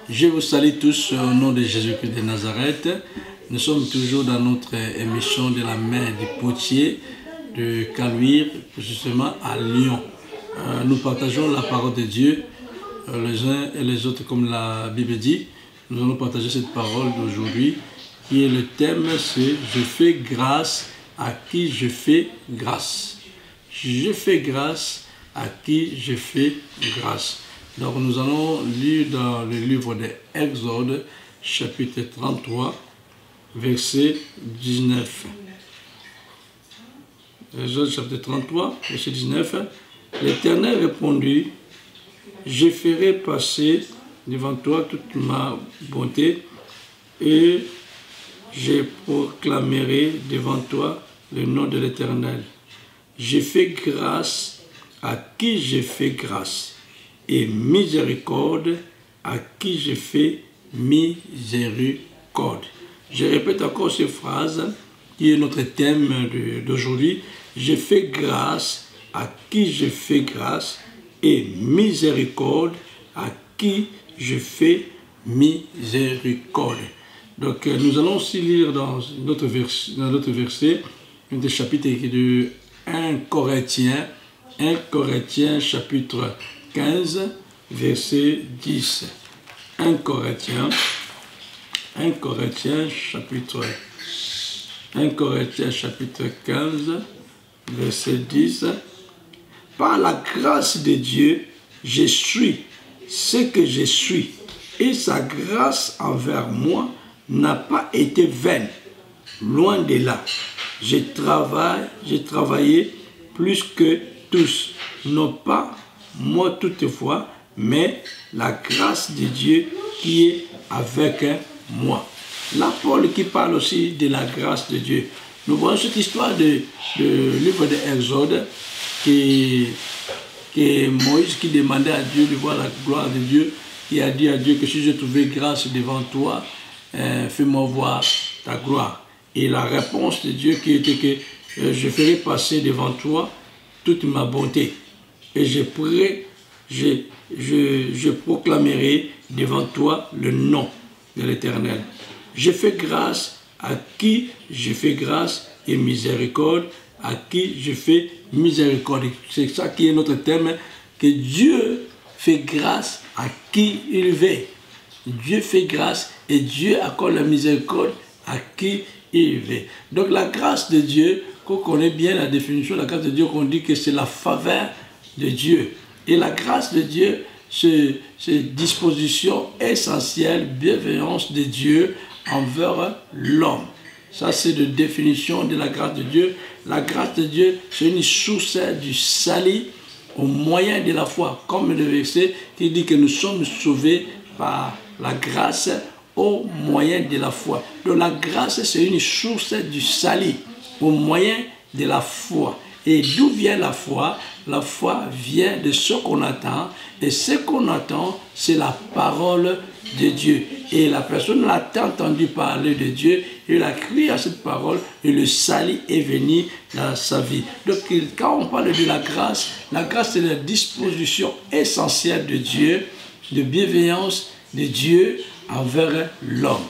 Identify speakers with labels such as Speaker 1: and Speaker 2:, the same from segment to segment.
Speaker 1: Je vous salue tous au nom de Jésus-Christ de Nazareth. Nous sommes toujours dans notre émission de la main du potier de Caluire, justement à Lyon. Nous partageons la parole de Dieu, les uns et les autres, comme la Bible dit. Nous allons partager cette parole d'aujourd'hui, qui est le thème, c'est « Je fais grâce à qui je fais grâce ». Je fais grâce à qui je fais grâce. Donc nous allons lire dans le livre de Exode, chapitre 33, verset 19. Exode chapitre 33, verset 19. L'Éternel répondit, je ferai passer devant toi toute ma bonté et je proclamerai devant toi le nom de l'Éternel. Je fais grâce à qui je fais grâce et miséricorde à qui je fais miséricorde. Je répète encore cette phrase qui est notre thème d'aujourd'hui. Je fais grâce à qui je fais grâce et miséricorde à qui je fais miséricorde. Donc nous allons aussi lire dans notre verset, un chapitre de 1 Corinthiens chapitre 15, verset 10. 1 Corinthiens chapitre 15, verset 10. Par la grâce de Dieu, je suis ce que je suis, et sa grâce envers moi n'a pas été vaine. Loin de là. J'ai travaillé plus que tous, non pas moi toutefois, mais la grâce de Dieu qui est avec moi. Là, Paul qui parle aussi de la grâce de Dieu. Nous voyons cette histoire de livre de Exode, qui est Moïse qui demandait à Dieu de voir la gloire de Dieu, qui a dit à Dieu que si je trouvais grâce devant toi, fais-moi voir ta gloire. Et la réponse de Dieu qui était que je ferai passer devant toi toute ma bonté. Et je proclamerai devant toi le nom de l'Éternel. Je fais grâce à qui je fais grâce et miséricorde à qui je fais miséricorde. C'est ça qui est notre thème, que Dieu fait grâce à qui il veut. Dieu fait grâce et Dieu accorde la miséricorde à qui il veut. Donc la grâce de Dieu, qu'on connaît bien la définition de la grâce de Dieu, qu'on dit que c'est la faveur de Dieu. Et la grâce de Dieu, c'est disposition essentielle, bienveillance de Dieu envers l'homme. Ça, c'est la définition de la grâce de Dieu. La grâce de Dieu, c'est une source du salut au moyen de la foi. Comme le verset qui dit que nous sommes sauvés par la grâce au moyen de la foi. Donc la grâce, c'est une source du salut au moyen de la foi. Et d'où vient la foi? La foi vient de ce qu'on attend. Et ce qu'on attend, c'est la parole de Dieu. Et la personne a entendu parler de Dieu, il a crié à cette parole et le salut est venu dans sa vie. Donc quand on parle de la grâce c'est la disposition essentielle de Dieu, de bienveillance de Dieu envers l'homme.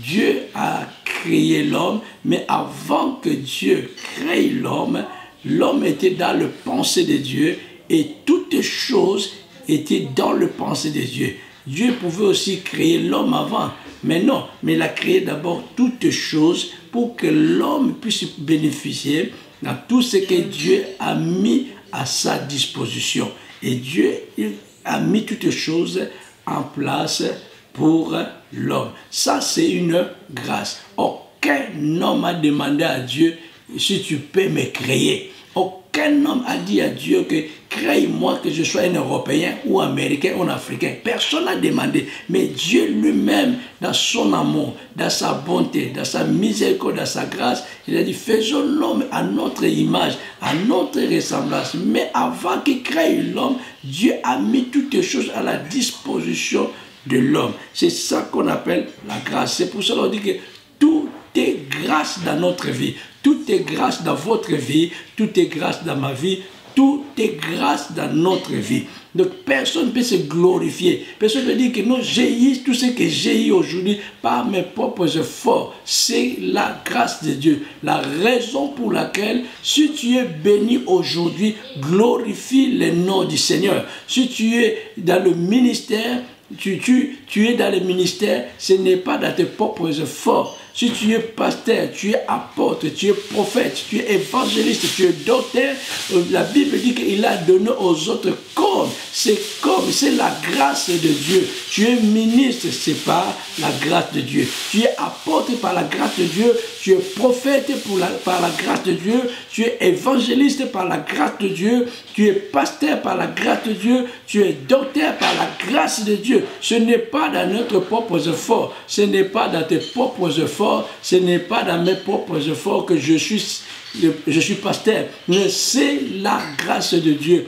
Speaker 1: Dieu a créé l'homme, mais avant que Dieu crée l'homme, l'homme était dans le pensée de Dieu et toutes choses étaient dans le pensée de Dieu. Dieu pouvait aussi créer l'homme avant, mais non, mais il a créé d'abord toutes choses pour que l'homme puisse bénéficier dans tout ce que Dieu a mis à sa disposition. Et Dieu a mis toutes choses en place pour l'homme. Ça, c'est une grâce. Aucun homme a demandé à Dieu si tu peux me créer. Aucun homme a dit à Dieu que crée-moi que je sois un Européen ou Américain ou Africain. Personne n'a demandé. Mais Dieu lui-même, dans son amour, dans sa bonté, dans sa miséricorde, dans sa grâce, il a dit faisons l'homme à notre image, à notre ressemblance. Mais avant qu'il crée l'homme, Dieu a mis toutes les choses à la disposition de l'homme. C'est ça qu'on appelle la grâce. C'est pour ça qu'on dit que tout est grâce dans notre vie. Tout est grâce dans votre vie. Tout est grâce dans ma vie. Tout est grâce dans notre vie. Donc personne ne peut se glorifier. Personne ne peut dire que non, j'ai tout ce que j'ai eu aujourd'hui par mes propres efforts. C'est la grâce de Dieu. La raison pour laquelle, si tu es béni aujourd'hui, glorifie le nom du Seigneur. Si tu es dans le ministère, tu es dans le ministère, ce n'est pas dans tes propres efforts. Si tu es pasteur, tu es apôtre, tu es prophète, tu es évangéliste, tu es docteur, la Bible dit qu'il a donné aux autres c'est la grâce de Dieu. Tu es ministre, c'est par la grâce de Dieu. Tu es apôtre par la grâce de Dieu. Tu es prophète par la grâce de Dieu. Tu es évangéliste par la grâce de Dieu. Tu es pasteur par la grâce de Dieu. Tu es docteur par la grâce de Dieu. Ce n'est pas dans notre propre effort. Ce n'est pas dans tes propres efforts. Ce n'est pas dans mes propres efforts que je suis pasteur. Mais c'est la grâce de Dieu.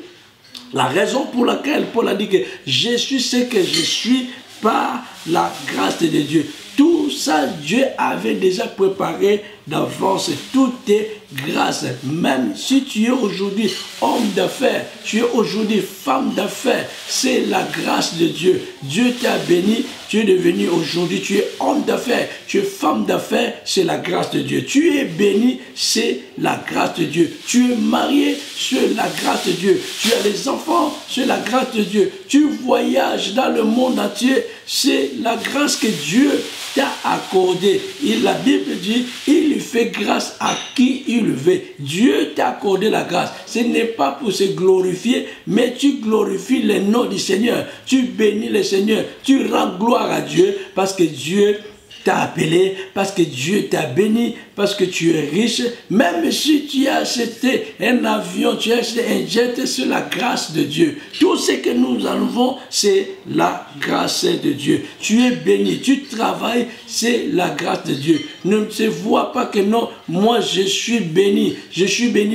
Speaker 1: La raison pour laquelle Paul a dit que je suis ce que je suis par la grâce de Dieu. Tout ça, Dieu avait déjà préparé d'avance. Tout est grâce. Même si tu es aujourd'hui homme d'affaires, tu es aujourd'hui femme d'affaires, c'est la grâce de Dieu. Dieu t'a béni, tu es devenu aujourd'hui, tu es homme d'affaires, tu es femme d'affaires, c'est la grâce de Dieu. Tu es béni, c'est la grâce de Dieu. Tu es marié, c'est la grâce de Dieu. Tu as des enfants, c'est la grâce de Dieu. Tu voyages dans le monde entier, c'est la grâce que Dieu t'a accordée. La Bible dit, il fait grâce à qui il veut. Dieu t'a accordé la grâce. Ce n'est pas pour se glorifier, mais tu glorifies le nom du Seigneur. Tu bénis le Seigneur. Tu rends gloire à Dieu parce que Dieu t'a appelé, parce que Dieu t'a béni, parce que tu es riche. Même si tu as acheté un avion, tu as acheté un jet, c'est la grâce de Dieu. Tout ce que nous avons, c'est la grâce de Dieu. Tu es béni, tu travailles, c'est la grâce de Dieu. Ne se vois pas que non, moi je suis béni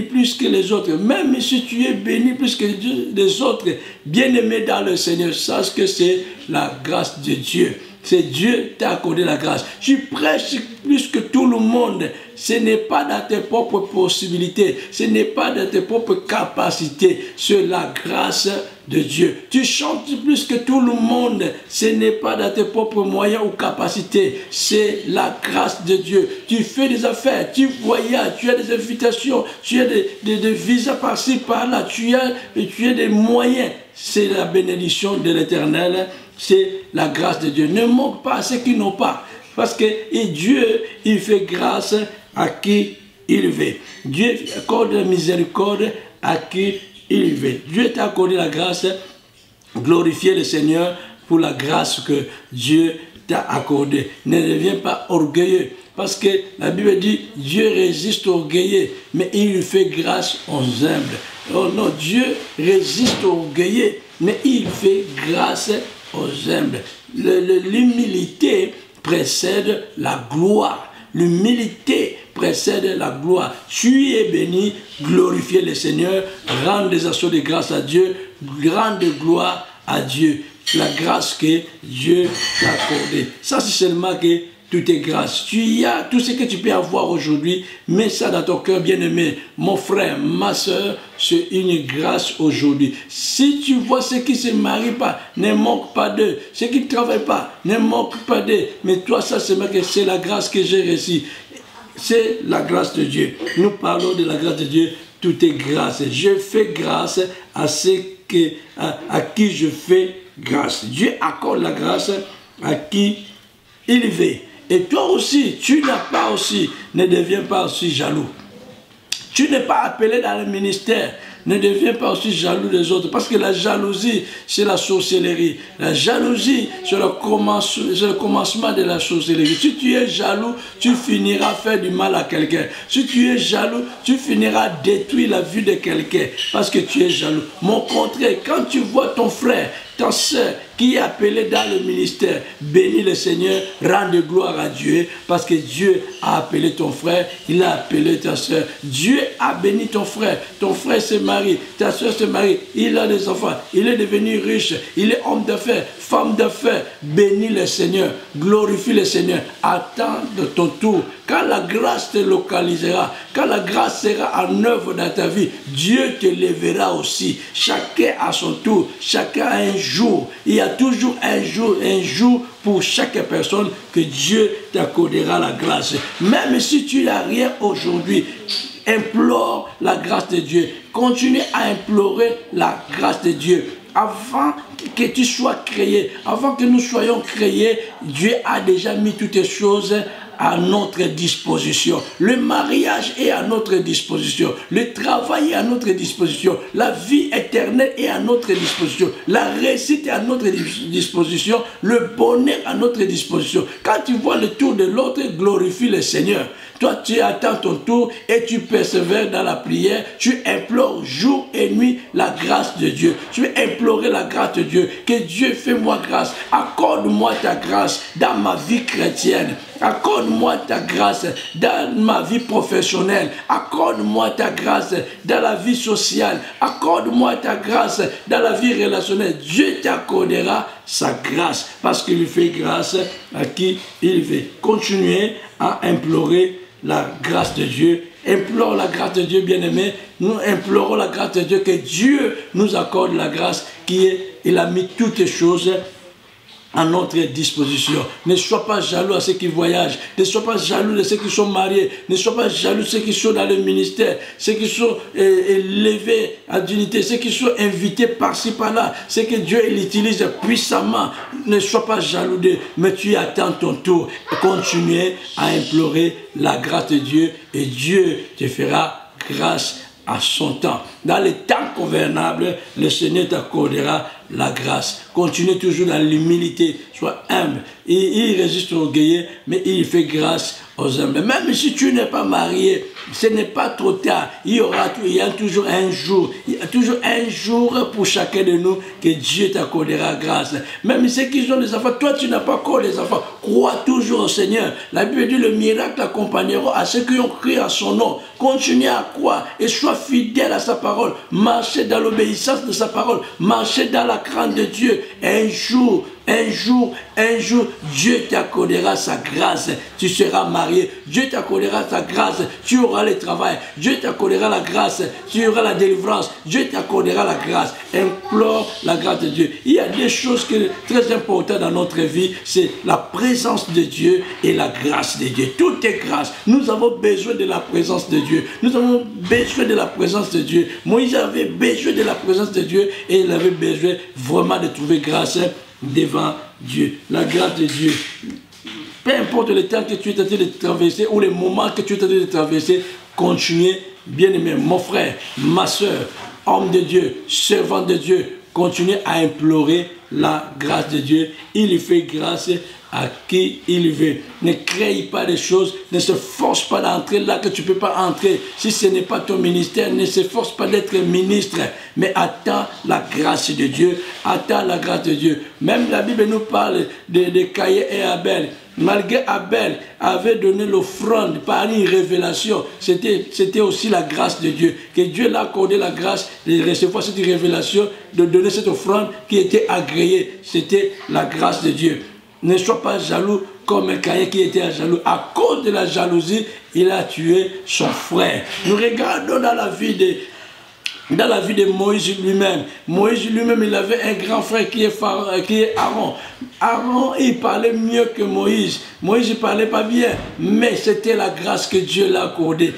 Speaker 1: plus que les autres. Même si tu es béni plus que les autres, bien-aimé dans le Seigneur, sache que c'est la grâce de Dieu. C'est Dieu qui t'a accordé la grâce. Tu prêches plus que tout le monde. Ce n'est pas dans tes propres possibilités. Ce n'est pas dans tes propres capacités. C'est la grâce de Dieu. Tu chantes plus que tout le monde. Ce n'est pas dans tes propres moyens ou capacités. C'est la grâce de Dieu. Tu fais des affaires, tu voyages, tu as des invitations, tu as des visas par-ci, par-là. Tu as des moyens. C'est la bénédiction de l'Éternel. C'est la grâce de Dieu. Ne manque pas à ceux qui n'ont pas. Parce que Dieu, il fait grâce à qui il veut. Dieu accorde la miséricorde à qui il veut. Dieu t'a accordé la grâce. Glorifiez le Seigneur pour la grâce que Dieu t'a accordée. Ne deviens pas orgueilleux. Parce que la Bible dit, Dieu résiste aux orgueilleux, mais il fait grâce aux humbles. Oh non, Dieu résiste aux orgueilleux, mais il fait grâce aux humbles. L'humilité précède la gloire. L'humilité précède la gloire. Tu es béni, glorifiez le Seigneur, rends des actions de grâce à Dieu, grande gloire à Dieu. La grâce que Dieu t'a accordée. Ça, c'est seulement que tout est grâce. Tu as tout ce que tu peux avoir aujourd'hui, mets ça dans ton cœur, bien-aimé. Mon frère, ma soeur, c'est une grâce aujourd'hui. Si tu vois ceux qui ne se marient pas, ne manque pas d'eux. Ceux qui ne travaillent pas, ne manque pas d'eux. Mais toi, ça, c'est la grâce que j'ai reçue. C'est la grâce de Dieu. Nous parlons de la grâce de Dieu. Tout est grâce. Je fais grâce à qui je fais grâce. Dieu accorde la grâce à qui il veut. Et toi aussi, tu n'as pas aussi, ne deviens pas aussi jaloux. Tu n'es pas appelé dans le ministère, ne deviens pas aussi jaloux des autres. Parce que la jalousie, c'est la sorcellerie. La jalousie, c'est le commencement de la sorcellerie. Si tu es jaloux, tu finiras à faire du mal à quelqu'un. Si tu es jaloux, tu finiras à détruire la vie de quelqu'un. Parce que tu es jaloux. Mon contraire, quand tu vois ton frère, ta soeur, qui est appelé dans le ministère, bénis le Seigneur, rends de gloire à Dieu, parce que Dieu a appelé ton frère, il a appelé ta soeur. Dieu a béni ton frère se marie, ta soeur se marie, il a des enfants, il est devenu riche, il est homme d'affaires, femme d'affaires. Bénis le Seigneur, glorifie le Seigneur, attends de ton tour. Quand la grâce te localisera, quand la grâce sera en œuvre dans ta vie, Dieu te lèvera aussi. Chacun à son tour, chacun a un jour. Il y a toujours un jour pour chaque personne que Dieu t'accordera la grâce. Même si tu n'as rien aujourd'hui, implore la grâce de Dieu. Continue à implorer la grâce de Dieu. Avant que tu sois créé, avant que nous soyons créés, Dieu a déjà mis toutes les choses à notre disposition. Le mariage est à notre disposition. Le travail est à notre disposition. La vie éternelle est à notre disposition. La réussite est à notre disposition. Le bonheur à notre disposition. Quand tu vois le tour de l'autre, glorifie le Seigneur. Toi, tu attends ton tour et tu persévères dans la prière. Tu implores jour et nuit la grâce de Dieu. Tu veux implorer la grâce de Dieu. Que Dieu fais-moi grâce. Accorde-moi ta grâce dans ma vie chrétienne. Accorde-moi ta grâce dans ma vie professionnelle. Accorde-moi ta grâce dans la vie sociale. Accorde-moi ta grâce dans la vie relationnelle. Dieu t'accordera sa grâce parce qu'il fait grâce à qui il veut. Continuez à implorer la grâce de Dieu. Implore la grâce de Dieu, bien-aimé. Nous implorons la grâce de Dieu, que Dieu nous accorde la grâce il a mis toutes les choses à notre disposition. Ne sois pas jaloux à ceux qui voyagent. Ne sois pas jaloux de ceux qui sont mariés. Ne sois pas jaloux de ceux qui sont dans le ministère. Ceux qui sont élevés à dignité. Ceux qui sont invités par-ci, par-là. Ceux que Dieu l'utilise puissamment. Ne sois pas jaloux d'eux. Mais tu attends ton tour. Continuez à implorer la grâce de Dieu. Et Dieu te fera grâce à son temps. Dans les temps convenables, le Seigneur t'accordera la grâce. Continue toujours dans l'humilité. Sois humble. Il résiste aux orgueilleux, mais il fait grâce aux humbles. Même si tu n'es pas marié, ce n'est pas trop tard. Il y a toujours un jour. Il y a toujours un jour pour chacun de nous que Dieu t'accordera grâce. Même ceux qui ont des enfants, toi tu n'as pas encore les enfants. Crois toujours au Seigneur. La Bible dit le miracle accompagnera à ceux qui ont cru à son nom. Continue à croire et sois fidèle à sa parole. Marchez dans l'obéissance de sa parole. Marchez dans la crainte de Dieu. Un jour, Dieu t'accordera sa grâce. Tu seras marié. Dieu t'accordera sa grâce. Tu auras le travail. Dieu t'accordera la grâce. Tu auras la délivrance. Dieu t'accordera la grâce. Implore la grâce de Dieu. Il y a des choses très importantes dans notre vie. C'est la présence de Dieu et la grâce de Dieu. Tout est grâce. Nous avons besoin de la présence de Dieu. Nous avons besoin de la présence de Dieu. Moïse avait besoin de la présence de Dieu et il avait besoin vraiment de trouver grâce devant Dieu. La grâce de Dieu. Peu importe le temps que tu es en train de traverser ou les moments que tu es en train de traverser, continuez, bien-aimé, mon frère, ma soeur, homme de Dieu, servant de Dieu, continuez à implorer la grâce de Dieu. Il fait grâce à qui il veut. Ne crée pas des choses, ne se force pas d'entrer là que tu ne peux pas entrer. Si ce n'est pas ton ministère, ne se force pas d'être ministre, mais attends la grâce de Dieu, attends la grâce de Dieu. Même la Bible nous parle de Caïn et Abel. Malgré Abel avait donné l'offrande par une révélation, c'était aussi la grâce de Dieu. Que Dieu l'a accordé la grâce de recevoir cette révélation, de donner cette offrande qui était agréée. C'était la grâce de Dieu. Ne sois pas jaloux comme Caïn qui était jaloux. À cause de la jalousie, il a tué son frère. Nous regardons dans la vie de Moïse lui-même. Moïse lui-même, il avait un grand frère qui est Aaron. Aaron, il parlait mieux que Moïse. Moïse ne parlait pas bien, mais c'était la grâce que Dieu l'a accordée.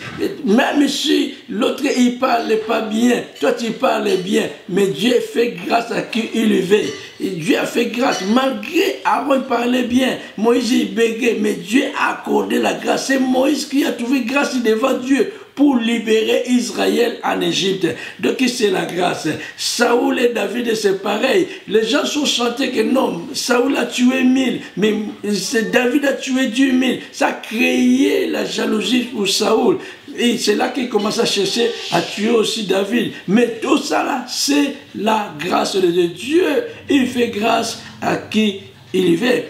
Speaker 1: Même si l'autre, il ne parlait pas bien, toi tu parlais bien, mais Dieu fait grâce à qui il veut. Et Dieu a fait grâce. Malgré Aaron parlait bien, Moïse il bégayait, mais Dieu a accordé la grâce. C'est Moïse qui a trouvé grâce devant Dieu pour libérer Israël en Égypte. Donc c'est la grâce. Saoul et David, c'est pareil. Les gens sont chantés que non, Saoul a tué 1000, mais David a tué 10 000. Ça a créé la jalousie pour Saoul. Et c'est là qu'il commence à chercher à tuer aussi David. Mais tout ça là, c'est la grâce de Dieu. Il fait grâce à qui il veut.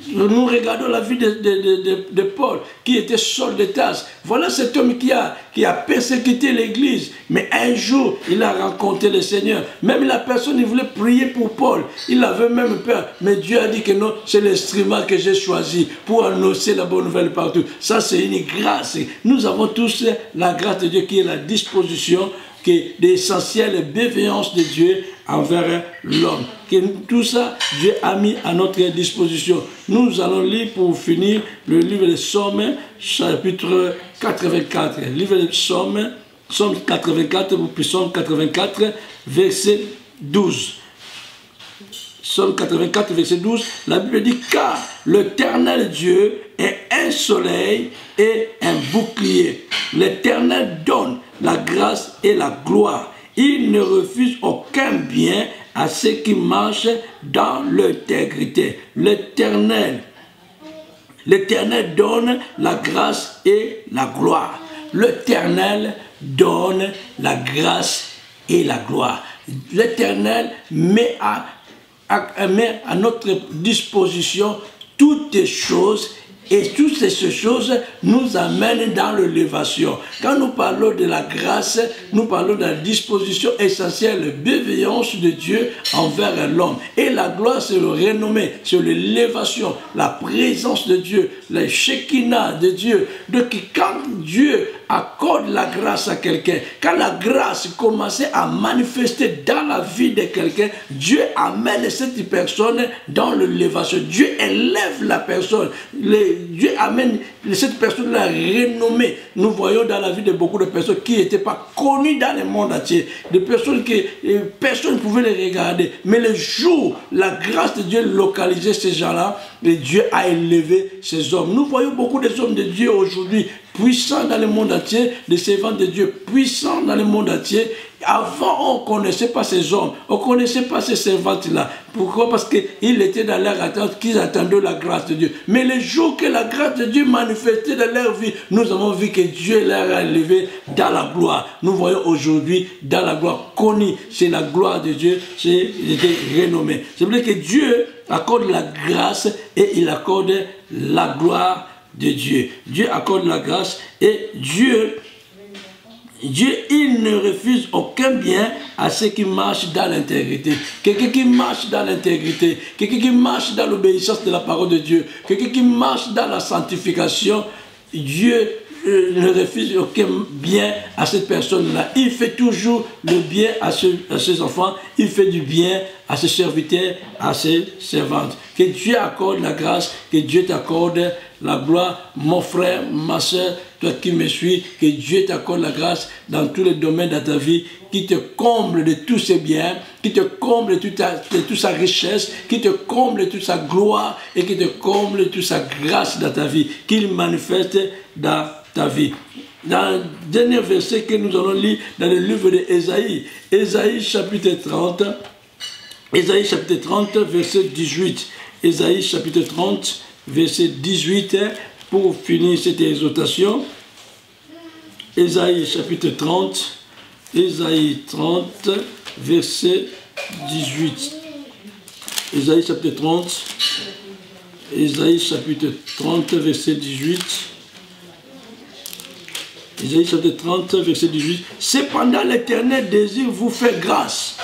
Speaker 1: Nous regardons la vie de Paul, qui était Saul de Tarse. Voilà cet homme qui a persécuté l'église. Mais un jour, il a rencontré le Seigneur. Même la personne, il voulait prier pour Paul. Il avait même peur. Mais Dieu a dit que non, c'est l'instrument que j'ai choisi pour annoncer la bonne nouvelle partout. Ça, c'est une grâce. Nous avons tous la grâce de Dieu qui est la disposition, qui est l'essentielle bienveillance de Dieu envers l'homme. Tout ça, Dieu a mis à notre disposition. Nous allons lire pour finir le livre des Psaumes, chapitre 84. Livre des Psaumes, Psaume 84, Psaume 84, verset 12. Psaume 84, verset 12, la Bible dit « Car l'Éternel Dieu est un soleil et un bouclier. L'Éternel donne la grâce et la gloire. Il ne refuse aucun bien à ceux qui marchent dans l'intégrité. L'Éternel donne la grâce et la gloire. L'Éternel donne la grâce et la gloire. L'Éternel met à notre disposition toutes les choses. Et toutes ces choses nous amènent dans l'élévation. Quand nous parlons de la grâce, nous parlons de la disposition essentielle, bienveillance de Dieu envers l'homme. Et la gloire, c'est le renommé, c'est l'élévation, la présence de Dieu, le Shekinah de Dieu. Donc quand Dieu accorde la grâce à quelqu'un, quand la grâce commençait à manifester dans la vie de quelqu'un, Dieu amène cette personne dans l'élévation. Dieu élève la personne. Dieu amène cette personne-là renommée. Nous voyons dans la vie de beaucoup de personnes qui n'étaient pas connues dans le monde entier. Des personnes que personne ne pouvait les regarder. Mais le jour, la grâce de Dieu localisait ces gens-là, et Dieu a élevé ces hommes. Nous voyons beaucoup des hommes de Dieu aujourd'hui, puissants dans le monde entier, des servants de Dieu puissants dans le monde entier. Avant, on ne connaissait pas ces hommes, on ne connaissait pas ces servantes-là. Pourquoi? Parce qu'ils étaient dans leur attente, qu'ils attendaient la grâce de Dieu. Mais le jour que la grâce de Dieu manifestait dans leur vie, nous avons vu que Dieu leur a élevé dans la gloire. Nous voyons aujourd'hui dans la gloire connue, c'est la gloire de Dieu, c'est renommé. C'est vrai que Dieu accorde la grâce et il accorde la gloire de Dieu. Dieu accorde la grâce et Dieu, il ne refuse aucun bien à ceux qui marchent dans l'intégrité. Quelqu'un qui marche dans l'intégrité, quelqu'un qui marche dans l'obéissance de la parole de Dieu, quelqu'un qui marche dans la sanctification, Dieu ne refuse aucun bien à cette personne-là. Il fait toujours le bien à ses enfants, il fait du bien à ses serviteurs, à ses servantes. Que Dieu accorde la grâce, que Dieu t'accorde la gloire, mon frère, ma soeur, toi qui me suis, que Dieu t'accorde la grâce dans tous les domaines de ta vie, qui te comble de tous ses biens, qui te comble de toute sa richesse, qui te comble de toute sa gloire et qui te comble de toute sa grâce dans ta vie, qu'il manifeste dans ta vie. Dans le dernier verset que nous allons lire dans le livre d'Ésaïe, Ésaïe chapitre 30, Ésaïe chapitre 30, verset 18. Ésaïe chapitre 30, verset 18, pour finir cette exhortation. Ésaïe chapitre 30, Ésaïe 30, verset 18. Ésaïe chapitre 30, Ésaïe chapitre 30, verset 18. Ésaïe chapitre 30, verset 18. Cependant, l'Éternel désire vous faire grâce.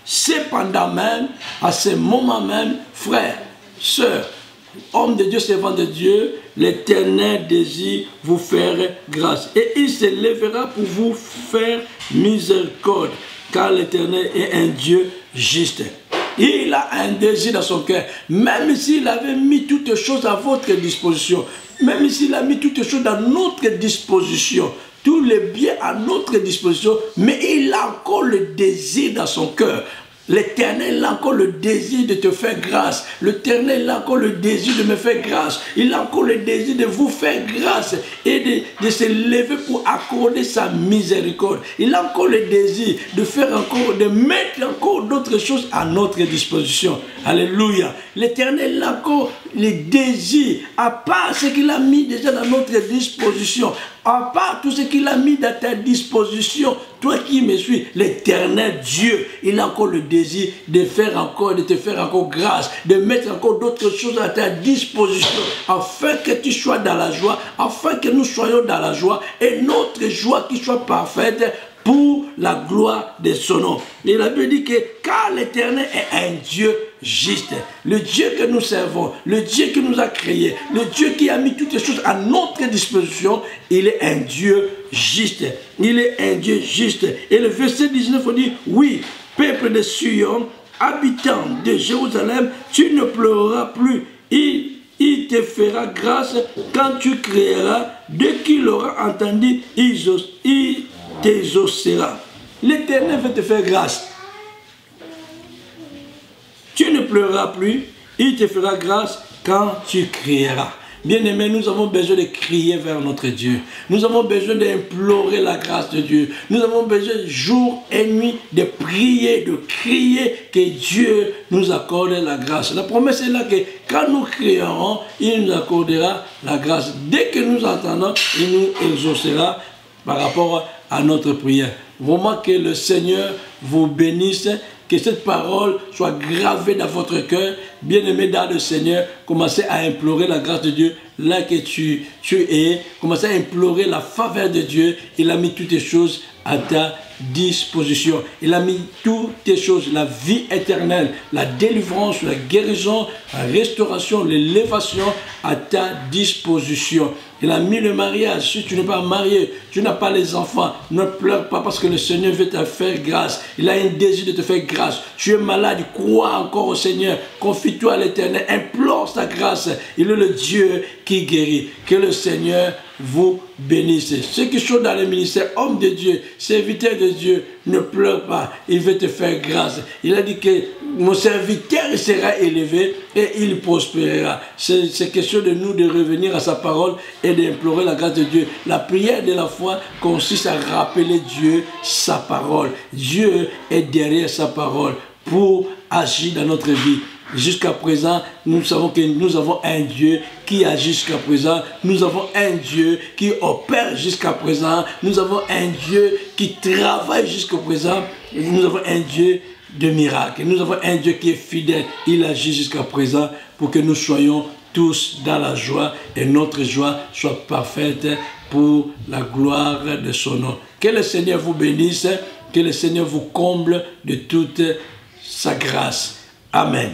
Speaker 1: Cependant même, à ce moment même, frères, sœurs, hommes de Dieu, servants de Dieu, l'Éternel désire vous faire grâce. Et il se lèvera pour vous faire miséricorde, car l'Éternel est un Dieu juste. Il a un désir dans son cœur, même s'il avait mis toutes choses à votre disposition, même s'il a mis toutes choses dans notre disposition, tous les biens à notre disposition, mais il a encore le désir dans son cœur. L'Éternel a encore le désir de te faire grâce. L'Éternel a encore le désir de me faire grâce. Il a encore le désir de vous faire grâce et de se lever pour accorder sa miséricorde. Il a encore le désir de faire encore, de mettre encore d'autres choses à notre disposition. Alléluia. L'Éternel a encore le désir, à part ce qu'il a mis déjà dans notre disposition, à part tout ce qu'il a mis dans ta disposition, toi qui me suis, l'Éternel Dieu, il a encore le désir de faire encore, de te faire encore grâce, de mettre encore d'autres choses à ta disposition, afin que tu sois dans la joie, afin que nous soyons dans la joie, et notre joie qui soit parfaite pour la gloire de son nom. Et la Bible dit que car l'Éternel est un Dieu juste, le Dieu que nous servons, le Dieu qui nous a créés, le Dieu qui a mis toutes les choses à notre disposition, il est un Dieu juste. Il est un Dieu juste. Et le verset 19 on dit, oui, peuple de Sion, habitant de Jérusalem, tu ne pleureras plus. Il te fera grâce quand tu crieras. Dès qu'il aura entendu, il t'exaucera. L'Éternel veut te faire grâce. Tu ne pleureras plus, il te fera grâce quand tu crieras. Bien-aimés, nous avons besoin de crier vers notre Dieu. Nous avons besoin d'implorer la grâce de Dieu. Nous avons besoin jour et nuit de prier, de crier que Dieu nous accorde la grâce. La promesse est là que quand nous crierons, il nous accordera la grâce. Dès que nous entendons, il nous exaucera par rapport à notre prière. Vraiment que le Seigneur vous bénisse. Que cette parole soit gravée dans votre cœur. Bien-aimé dans le Seigneur, commencez à implorer la grâce de Dieu là que tu es. Commencez à implorer la faveur de Dieu. Il a mis toutes les choses à ta disposition. Il a mis toutes les choses, la vie éternelle, la délivrance, la guérison, la restauration, l'élévation à ta disposition. Il a mis le mariage. Si tu n'es pas marié, tu n'as pas les enfants, ne pleure pas parce que le Seigneur veut te faire grâce. Il a un désir de te faire grâce. Tu es malade, crois encore au Seigneur. Confie-toi à l'Éternel, implore sa grâce. Il est le Dieu qui guérit. Que le Seigneur vous bénisse. Ceux qui sont dans le ministère, hommes de Dieu, serviteurs de Dieu, ne pleure pas. Il veut te faire grâce. Il a dit que mon serviteur sera élevé et il prospérera. C'est question de nous de revenir à sa parole et d'implorer la grâce de Dieu. La prière de la foi consiste à rappeler Dieu sa parole. Dieu est derrière sa parole pour agir dans notre vie. Jusqu'à présent, nous savons que nous avons un Dieu qui agit jusqu'à présent. Nous avons un Dieu qui opère jusqu'à présent. Nous avons un Dieu qui travaille jusqu'à présent. Nous avons un Dieu de miracles. Nous avons un Dieu qui est fidèle. Il agit jusqu'à présent pour que nous soyons tous dans la joie et notre joie soit parfaite pour la gloire de son nom. Que le Seigneur vous bénisse, que le Seigneur vous comble de toute sa grâce. Amen.